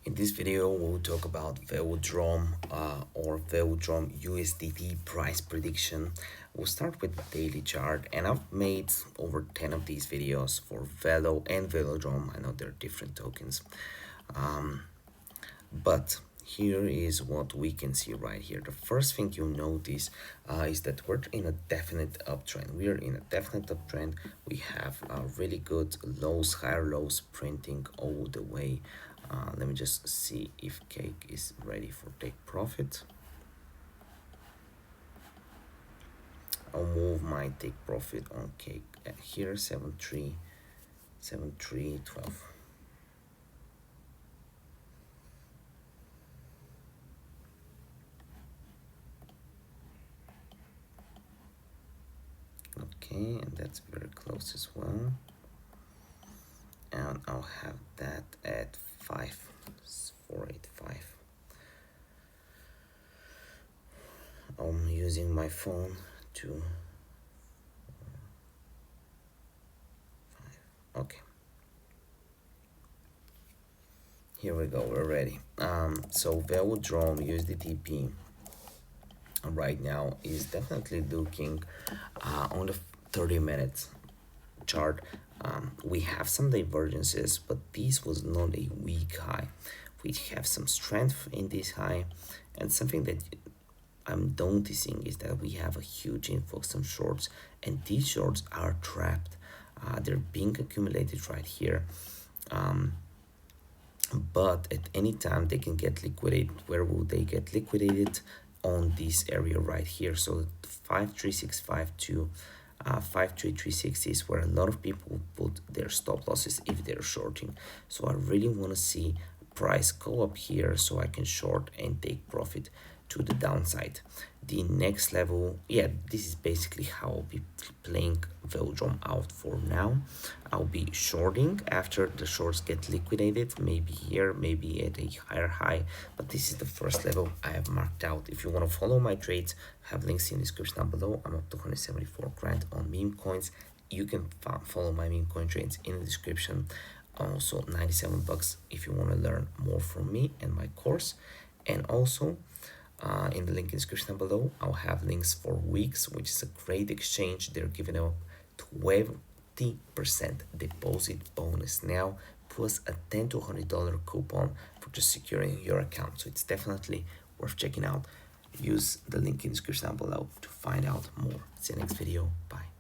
In this video, we'll talk about Velodrome or Velodrome USDT price prediction. We'll start with the daily chart, and I've made over 10 of these videos for Velo and Velodrome. I know they're different tokens, but here is what we can see right here. The first thing you'll notice is that we're in a definite uptrend. We are in a definite uptrend. We have really good lows, higher lows printing all the way. Let me just see if cake is ready for take profit. I'll move my take profit on cake at here, 7.312. Okay, and that's very close as well. And I'll have that at 5.485. I'm using my phone to okay, here we go, we're ready. So Velodrome USDTP right now is definitely looking on the 30 minutes chart. We have some divergences, but this was not a weak high. We have some strength in this high, and something that I'm noticing is that we have a huge influx of shorts, and these shorts are trapped. They're being accumulated right here, but at any time they can get liquidated. Where will they get liquidated? On this area right here. So 53652 53360 is where a lot of people put their stop losses if they're shorting. So I really want to see price go up here so I can short and take profit to the downside. The next level, yeah, this is basically how I'll be playing Velodrome out for now. I'll be shorting after the shorts get liquidated, maybe here, maybe at a higher high, but this is the first level I have marked out. If you want to follow my trades, I have links in the description down below. I'm up to 174 grand on meme coins. You can follow my meme coin trades in the description. Also 97 bucks if you want to learn more from me and my course. And also in the link in the description down below, I'll have links for WEEX, which is a great exchange. They're giving out 20% deposit bonus now, plus a $10 to $100 coupon for just securing your account. So it's definitely worth checking out. Use the link in the description down below to find out more. See you next video. Bye.